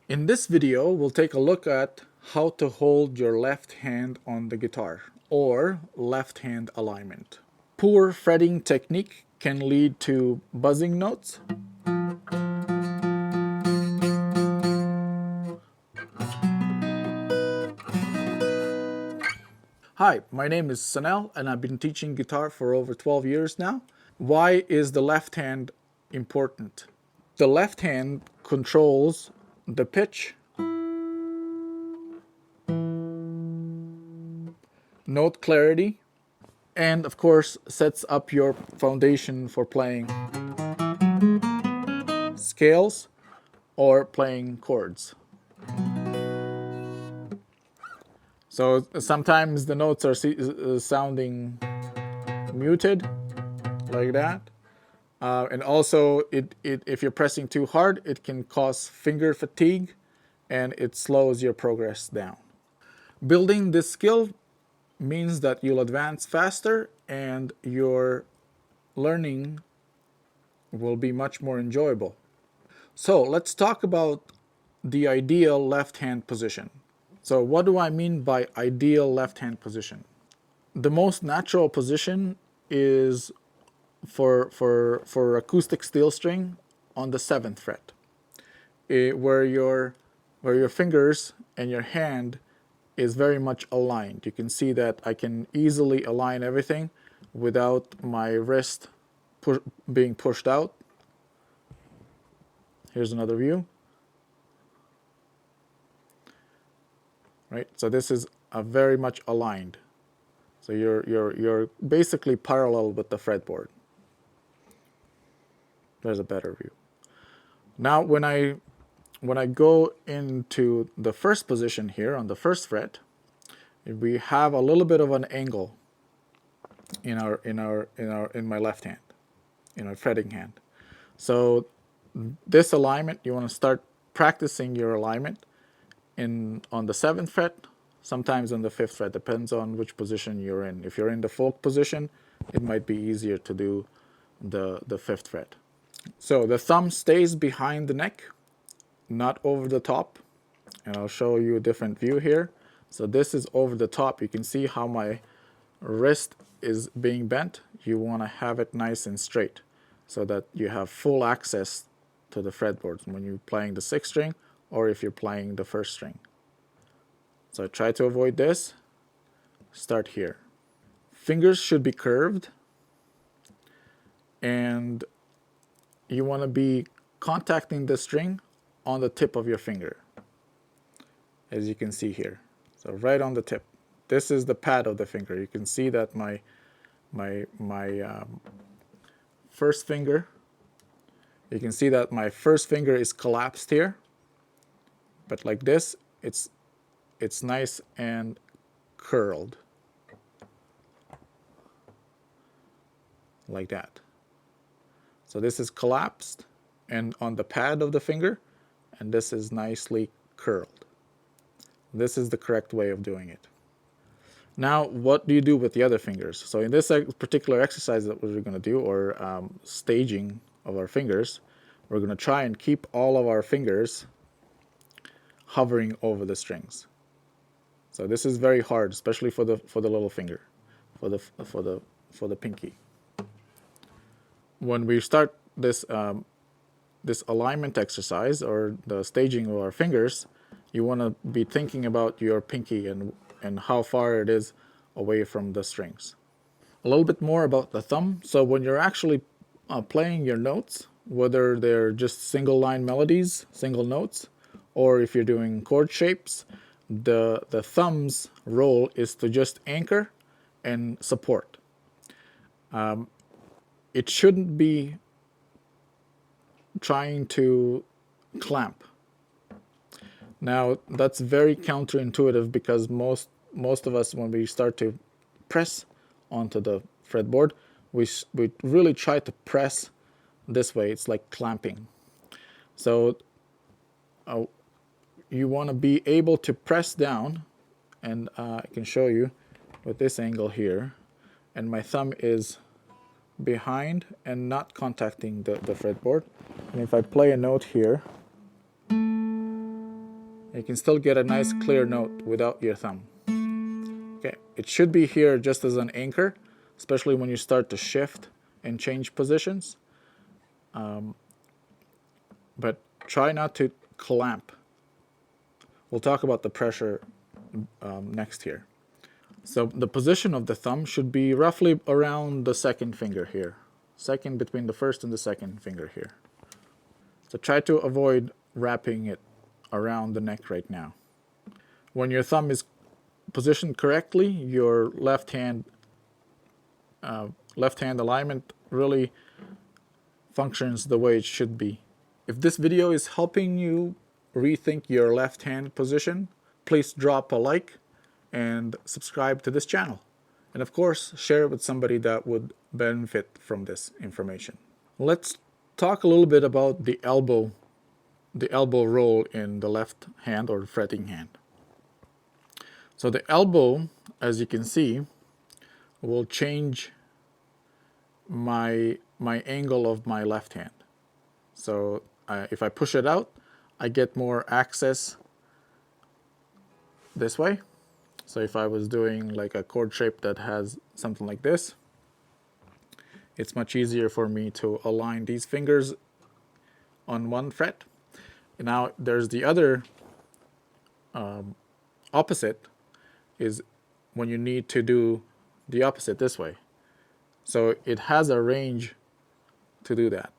In this video, we'll take a look at how to hold your left hand on the guitar, or left hand alignment. Poor fretting technique can lead to buzzing notes, Hi, my name is Sanel and I've been teaching guitar for over 12 years now. Why is the left hand important? The left hand controls the pitch, note clarity, and of course sets up your foundation for playing scales or playing chords. So sometimes the notes are sounding muted like that. And also, if you're pressing too hard, it can cause finger fatigue and it slows your progress down. Building this skill means that you'll advance faster and your learning will be much more enjoyable. So let's talk about the ideal left hand position. So what do I mean by ideal left hand position? The most natural position is for acoustic steel string on the 7th fret, where your fingers and your hand is very much aligned. You can see that I can easily align everything without my wrist being pushed out. Here's another view. Right, so this is a very much aligned. So you're basically parallel with the fretboard. There's a better view. Now when I go into the first position here on the 1st fret, we have a little bit of an angle in my left hand, in our fretting hand. So this alignment, you want to start practicing your alignment on the 7th fret, sometimes on the 5th fret, depends on which position you're in. If you're in the folk position, it might be easier to do the 5th fret. So the thumb stays behind the neck, not over the top. And I'll show you a different view here. So this is over the top. You can see how my wrist is being bent. You want to have it nice and straight so that you have full access to the fretboard when you're playing the 6th string or if you're playing the 1st string. So try to avoid this. Start here. Fingers should be curved, and you want to be contacting the string on the tip of your finger, as you can see here. So right on the tip. This is the pad of the finger. You can see that my first finger, you can see that my first finger is collapsed here, but like this, it's nice and curled like that. So this is collapsed and on the pad of the finger, and this is nicely curled. This is the correct way of doing it. Now, what do you do with the other fingers? So in this particular exercise that we're going to do, or staging of our fingers, we're going to try and keep all of our fingers hovering over the strings. So this is very hard, especially for the little finger, for the pinky. When we start this this alignment exercise or the staging of our fingers, you want to be thinking about your pinky and how far it is away from the strings. A little bit more about the thumb. So when you're actually playing your notes, whether they're just single line melodies, single notes, or if you're doing chord shapes, the thumb's role is to just anchor and support. It shouldn't be trying to clamp. Now that's very counterintuitive because most of us, when we start to press onto the fretboard, we really try to press this way. It's like clamping. So you want to be able to press down, and I can show you with this angle here, and my thumb is behind and not contacting the fretboard. And if I play a note here, You can still get a nice clear note without your thumb. Okay, it should be here just as an anchor, especially when you start to shift and change positions. But try not to clamp. We'll talk about the pressure next here. So the position of the thumb should be roughly around the second finger here. Second, between the first and the second finger here. So try to avoid wrapping it around the neck right now. When your thumb is positioned correctly, your left hand alignment really functions the way it should be. If this video is helping you rethink your left hand position, please drop a like and subscribe to this channel. And of course, share it with somebody that would benefit from this information. Let's talk a little bit about the elbow roll in the left hand or fretting hand. So the elbow, as you can see, will change my angle of my left hand. So if I push it out, I get more access this way. So if I was doing like a chord shape that has something like this, it's much easier for me to align these fingers on one fret. Now there's the other opposite, is when you need to do the opposite this way. So it has a range to do that.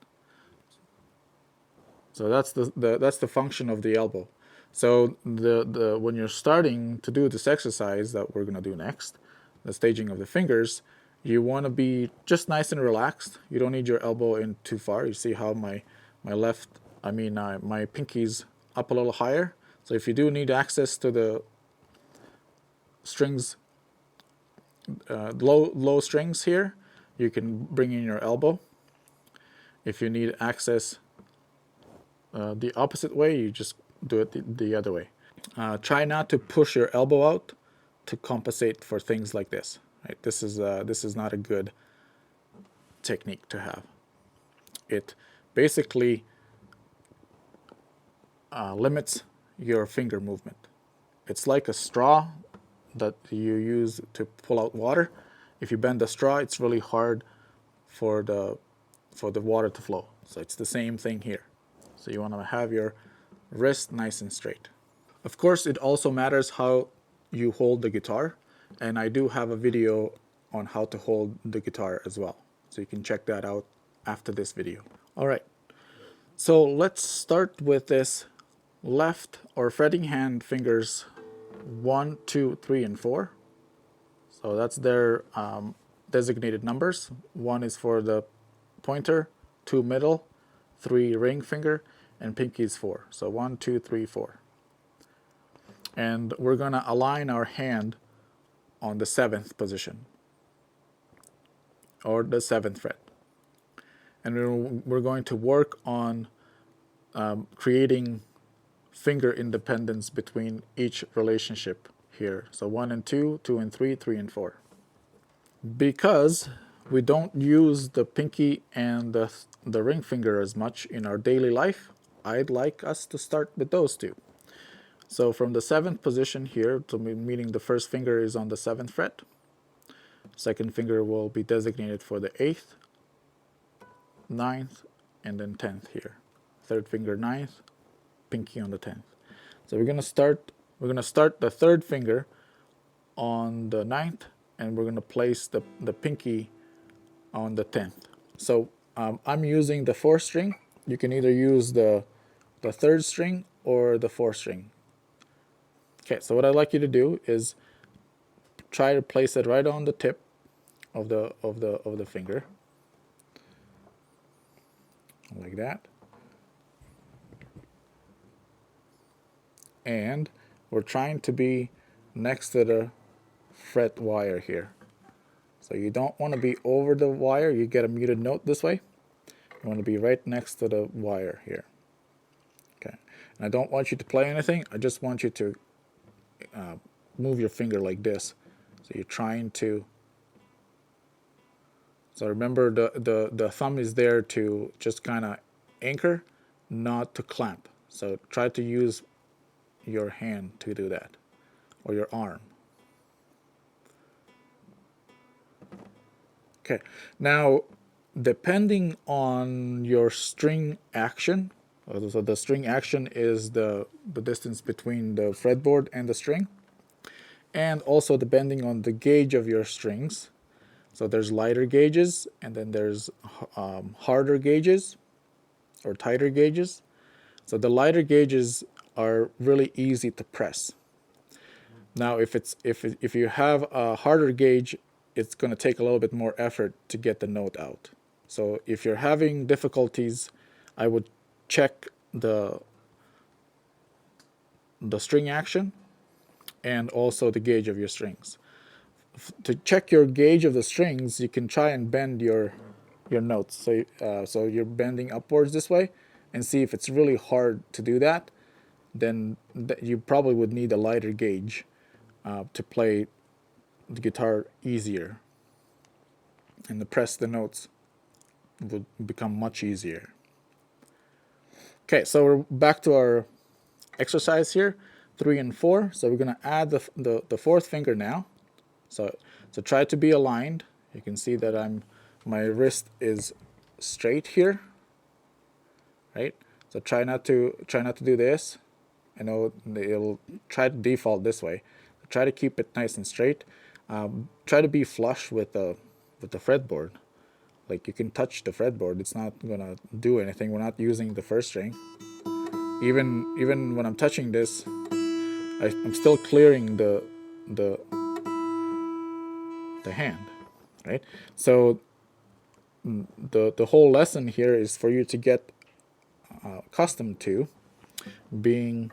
So that's the function of the elbow. So when you're starting to do this exercise that we're going to do next, the staging of the fingers, you want to be just nice and relaxed. You don't need your elbow in too far. You see how my pinky's up a little higher. So if you do need access to the strings, low strings here, you can bring in your elbow. If you need access the opposite way, you just do it the other way. Try not to push your elbow out to compensate for things like this. Right? This is not a good technique to have. It basically limits your finger movement. It's like a straw that you use to pull out water. If you bend the straw, it's really hard for the water to flow. So it's the same thing here. So you want to have your wrist nice and straight. Of course, it also matters how you hold the guitar, and I do have a video on how to hold the guitar as well. So you can check that out after this video. All right, so let's start with this left or fretting hand fingers 1, 2, 3, and 4. So that's their designated numbers. 1 is for the pointer, 2 middle, 3 ring finger, and pinky is 4. So 1, 2, 3, 4. And we're going to align our hand on the 7th position, or the 7th fret. And we're going to work on creating finger independence between each relationship here. So 1 and 2, 2 and 3, 3 and 4. Because we don't use the pinky and the ring finger as much in our daily life, I'd like us to start with those two. So from the 7th position here, so meaning the first finger is on the 7th fret, second finger will be designated for the 8th, 9th, and then 10th here. Third finger 9th, pinky on the 10th. So we're gonna start the third finger on the 9th, and we're gonna place the pinky on the 10th. So I'm using the 4th string. You can either use the 3rd string or the 4th string. Okay, so what I'd like you to do is try to place it right on the tip of the finger, like that. And we're trying to be next to the fret wire here. So you don't want to be over the wire. You get a muted note this way. You want to be right next to the wire here. Okay, and I don't want you to play anything. I just want you to move your finger like this. So you're trying to. So remember, the thumb is there to just kind of anchor, not to clamp. So try to use your hand to do that, or your arm. Okay, now depending on your string action, so the string action is the distance between the fretboard and the string, and also depending on the gauge of your strings. So there's lighter gauges, and then there's harder gauges or tighter gauges. So the lighter gauges are really easy to press. Now, if you have a harder gauge, it's going to take a little bit more effort to get the note out. So if you're having difficulties, I would check the string action and also the gauge of your strings. To check your gauge of the strings, you can try and bend your notes. So you're bending upwards this way, and see if it's really hard to do that. Then you probably would need a lighter gauge to play the guitar easier, and to press the notes would become much easier. Okay, so we're back to our exercise here, 3 and 4. So we're going to add the fourth finger now. So try to be aligned. You can see that my wrist is straight here, right? So try not to do this. I know it'll try to default this way. Try to keep it nice and straight. Try to be flush with the fretboard. Like, you can touch the fretboard. It's not gonna do anything. We're not using the first string. Even when I'm touching this, I'm still clearing the hand, right? So the whole lesson here is for you to get accustomed to being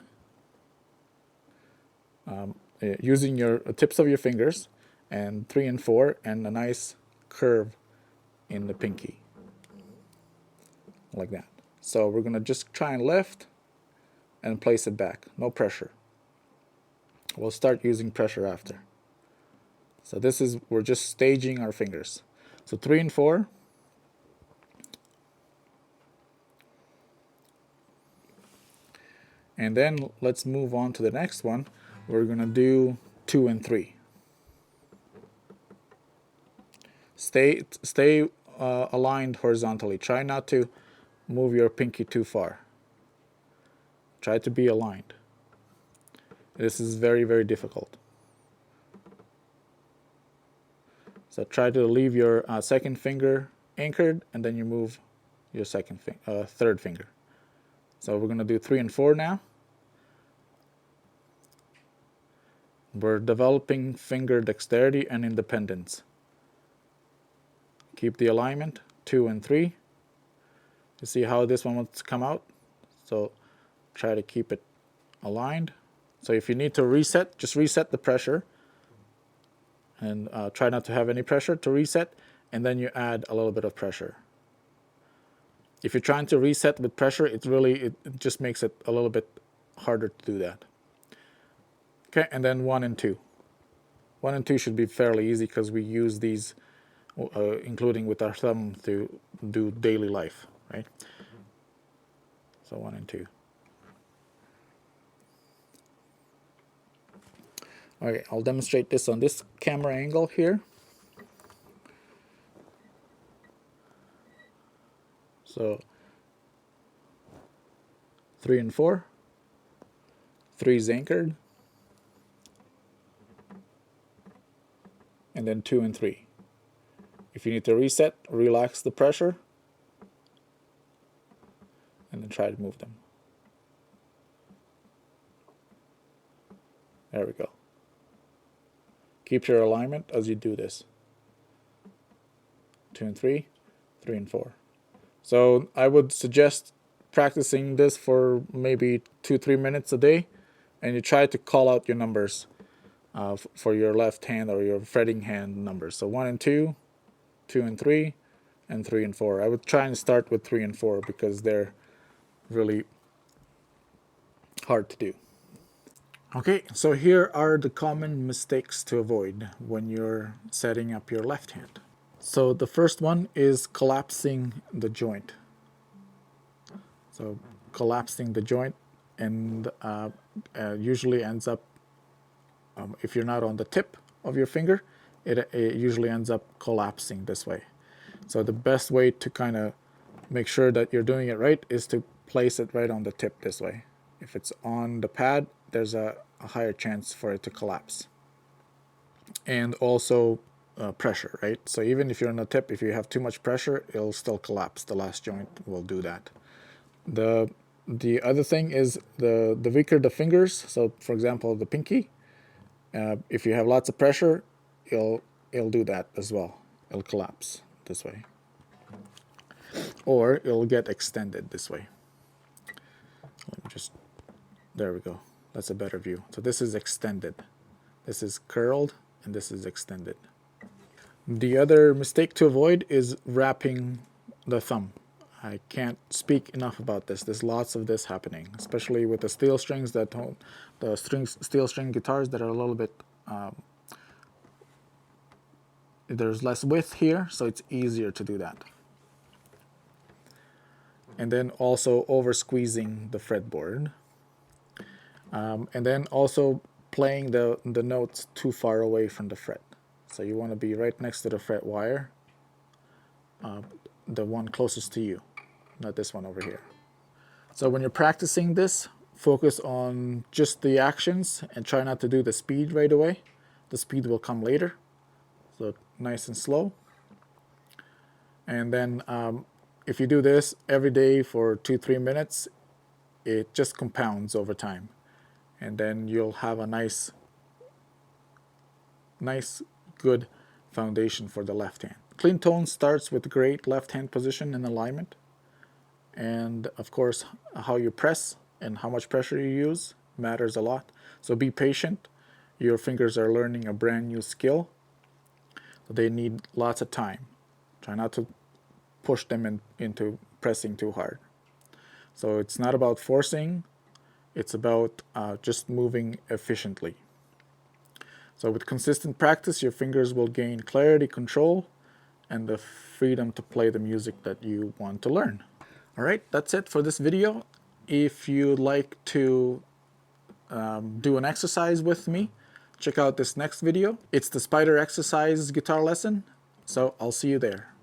using your tips of your fingers, and 3 and 4, and a nice curve in the pinky, like that. So we're gonna just try and lift and place it back, no pressure. We'll start using pressure after. So we're just staging our fingers. So 3 and 4. And then let's move on to the next one. We're gonna do 2 and 3. Stay aligned horizontally. Try not to move your pinky too far. Try to be aligned. This is very, very difficult. So try to leave your second finger anchored, and then you move your third finger. So we're going to do 3 and 4 now. We're developing finger dexterity and independence. Keep the alignment, 2 and 3. You see how this one wants to come out? So try to keep it aligned. So if you need to reset, just reset the pressure, and try not to have any pressure to reset, and then you add a little bit of pressure. If you're trying to reset with pressure, it just makes it a little bit harder to do that. Okay, and then 1 and 2. 1 and 2 should be fairly easy because we use these, including with our thumb, to do daily life, right? So 1 and 2. Okay, I'll demonstrate this on this camera angle here. So 3 and 4. 3 is anchored. And then 2 and 3. If you need to reset, relax the pressure, and then try to move them. There we go. Keep your alignment as you do this. 2 and 3, 3 and 4. So I would suggest practicing this for maybe 2-3 minutes a day, and you try to call out your numbers for your left hand or your fretting hand numbers. So 1 and 2, 2 and 3, and 3 and 4. I would try and start with 3 and 4 because they're really hard to do. Okay, so here are the common mistakes to avoid when you're setting up your left hand. So the first one is collapsing the joint. So collapsing the joint and usually ends up, if you're not on the tip of your finger, it usually ends up collapsing this way. So the best way to kind of make sure that you're doing it right is to place it right on the tip this way. If it's on the pad, there's a higher chance for it to collapse. And also pressure, right? So even if you're on the tip, if you have too much pressure, it'll still collapse. The last joint will do that. The other thing is the weaker the fingers. So for example, the pinky, if you have lots of pressure, it'll do that as well. It'll collapse this way, or it'll get extended this way. Let me just, there we go. That's a better view. So this is extended. This is curled, and this is extended. The other mistake to avoid is wrapping the thumb. I can't speak enough about this. There's lots of this happening, especially with the steel strings that hold, the steel string guitars that are a little bit, there's less width here, so it's easier to do that. And then also over squeezing the fretboard. And then also playing the notes too far away from the fret. So you want to be right next to the fret wire, the one closest to you, not this one over here. So when you're practicing this, focus on just the actions and try not to do the speed right away. The speed will come later. So nice and slow. And then if you do this every day for 2-3 minutes, it just compounds over time. And then you'll have a nice, good foundation for the left hand. Clean tone starts with great left hand position and alignment. And of course, how you press and how much pressure you use matters a lot. So be patient. Your fingers are learning a brand new skill. So they need lots of time. Try not to push them into pressing too hard. So it's not about forcing. It's about just moving efficiently. So with consistent practice, your fingers will gain clarity, control, and the freedom to play the music that you want to learn. All right, that's it for this video. If you'd like to do an exercise with me, check out this next video. It's the spider exercise guitar lesson. So I'll see you there.